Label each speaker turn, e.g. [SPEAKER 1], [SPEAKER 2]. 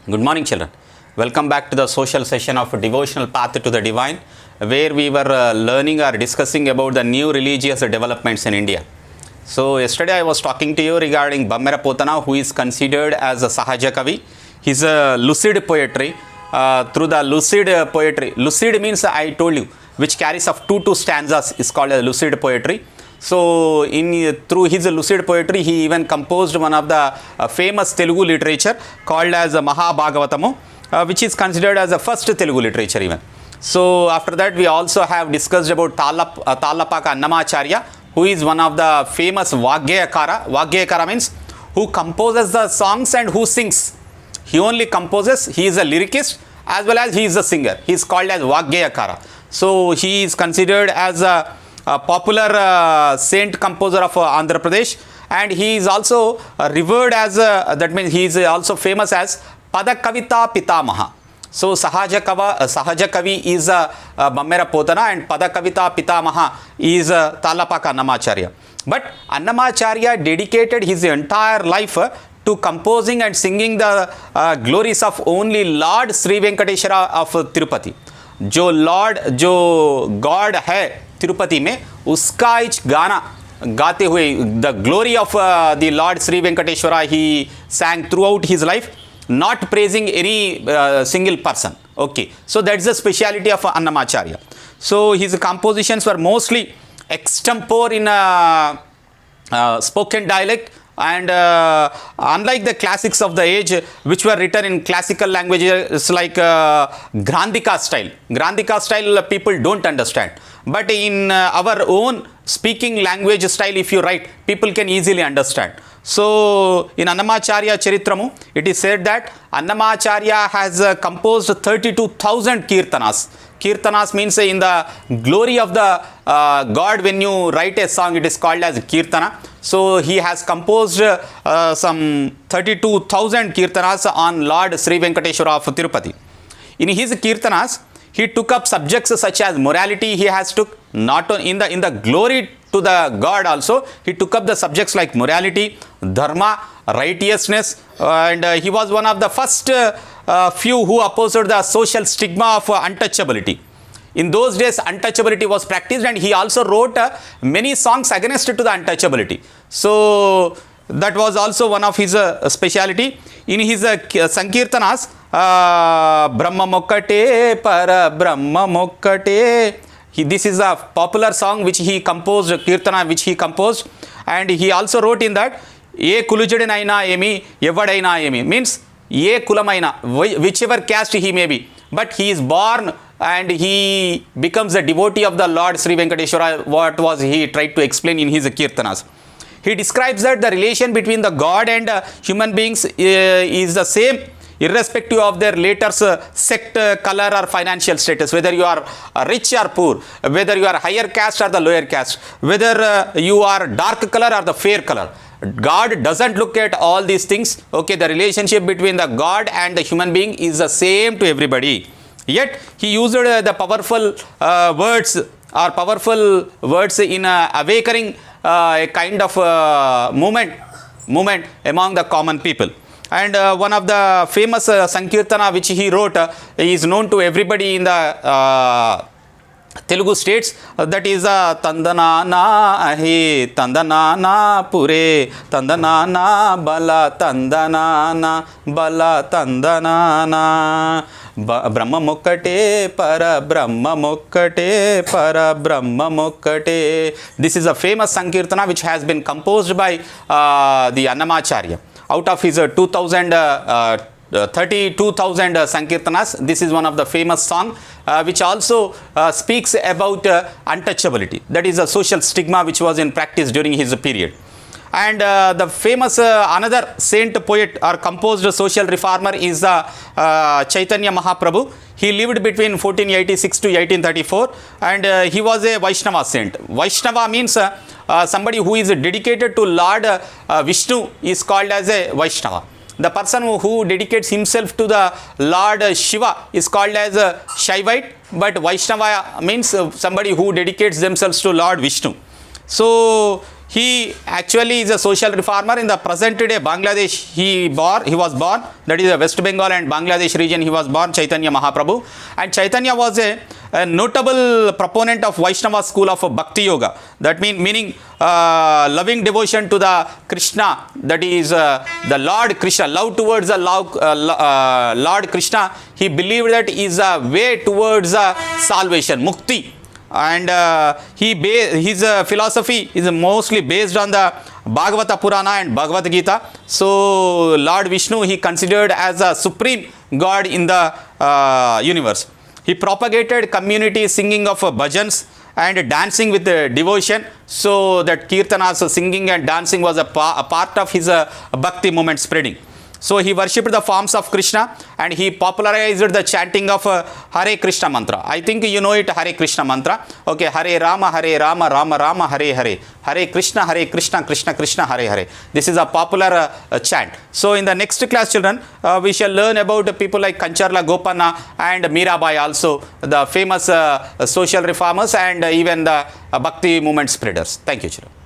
[SPEAKER 1] Good morning, children. Welcome back to the social session of Devotional Path to the Divine, where we were learning or discussing about the new religious developments in India. So, yesterday I was talking to you regarding Bammera Potana, who is considered as a Sahaja Kavi. He's a lucid poetry. Through the lucid poetry, lucid means I told you, which carries of two stanzas is called a lucid poetry. So, through his lucid poetry, he even composed one of the famous Telugu literature called as Mahabhagavatamu, which is considered as the first Telugu literature even. So, after that we also have discussed about Tallapaka Annamacharya, who is one of the famous Vagyayakara. Vagyayakara means who composes the songs and who sings. He only composes, he is a lyricist as well as he is a singer. He is called as Vagyayakara. So, he is considered as a popular saint composer of Andhra Pradesh, and he is also revered as that means he is also famous as Padakavita Pitamaha. So Sahaja Kavi is Bammera Potana and Padakavita Pitamaha is Tallapaka Annamacharya. But Annamacharya dedicated his entire life to composing and singing the glories of only Lord Sri Venkateshwara of Tirupati. जो god है तिरुपति में उसका each गाना गाते हुए the glory of the lord Shri Venkateshwara he sang throughout his life, not praising any single person. Okay, so that's the speciality of Annamacharya. So his compositions were mostly extempore in spoken dialect, and unlike the classics of the age which were written in classical languages like Grandhika style people don't understand, but in our own speaking language style if you write, people can easily understand. So in Annamacharya Charitramu it is said that Annamacharya has composed 32,000 kirtanas. Kirtanas means in the glory of the God. When you write a song, it is called as kirtana. So he has composed some 32,000 kirtanas on Lord Sri Venkateshwara of Tirupati. In his kirtanas, he took up subjects such as morality. He has took not in the glory to the God also. He took up the subjects like morality, dharma, righteousness, and he was one of the first few who opposed the social stigma of untouchability. In those days, untouchability was practiced, and he also wrote many songs against to the untouchability. So that was also one of his speciality. In his Sankirtanas, Brahma Mokkate, Para Brahma Mokkate. This is a popular song which he composed, Kirtana which he composed, and he also wrote in that, Ye Kulujadinaina Emi, Evadaina Emi, means Ye Kulamaina, whichever caste he may be, but he is born and he becomes a devotee of the Lord Sri Venkateshwara. What was he tried to explain in his Kirtanas? He describes that the relation between the God and human beings is the same, irrespective of their later sect, color or financial status, whether you are rich or poor, whether you are higher caste or the lower caste, whether you are dark color or the fair color. God doesn't look at all these things. Okay, the relationship between the God and the human being is the same to everybody. Yet he used the powerful words in awakening a kind of movement among the common people. And one of the famous Sankirtana which he wrote is known to everybody in the Telugu states, that is Tandana na he Tandana na pure Tandana na bala Tandana na bala Tandana na Brahma Mokkate Para Brahma Mokkate Para Brahma Mokkate. This is a famous Sankirtana which has been composed by the Annamacharya. Out of his 32,000 Sankirtanas, this is one of the famous song which also speaks about untouchability. That is a social stigma which was in practice during his period. And the famous another saint poet or composed social reformer is Chaitanya Mahaprabhu. He lived between 1486 to 1834, and he was a Vaishnava saint. Vaishnava means somebody who is dedicated to Lord Vishnu is called as a Vaishnava. The person who dedicates himself to the Lord Shiva is called as a Shaivite, but Vaishnava means somebody who dedicates themselves to Lord Vishnu. So he actually is a social reformer in the present day Bangladesh. He was born, that is the West Bengal and Bangladesh region. He was born Chaitanya Mahaprabhu, and Chaitanya was a notable proponent of Vaishnava school of Bhakti Yoga. That meaning loving devotion to the Krishna, that is the Lord Krishna, love towards the Lord Krishna. He believed that is a way towards salvation, mukti. And his philosophy is mostly based on the Bhagavata Purana and Bhagavad Gita. So Lord Vishnu he considered as a supreme God in the universe. He propagated community singing of bhajans and dancing with devotion, so that kirtanas, singing and dancing was a part of his bhakti movement spreading. So he worshipped the forms of Krishna, and he popularized the chanting of Hare Krishna mantra. I think you know it, Hare Krishna mantra. Okay, Hare Rama, Rama Rama, Hare Hare. Hare Krishna, Krishna Krishna, Hare Hare. This is a popular chant. So in the next class, children, we shall learn about people like Kancharla Gopana and Mirabai also, the famous social reformers and even the bhakti movement spreaders. Thank you, children.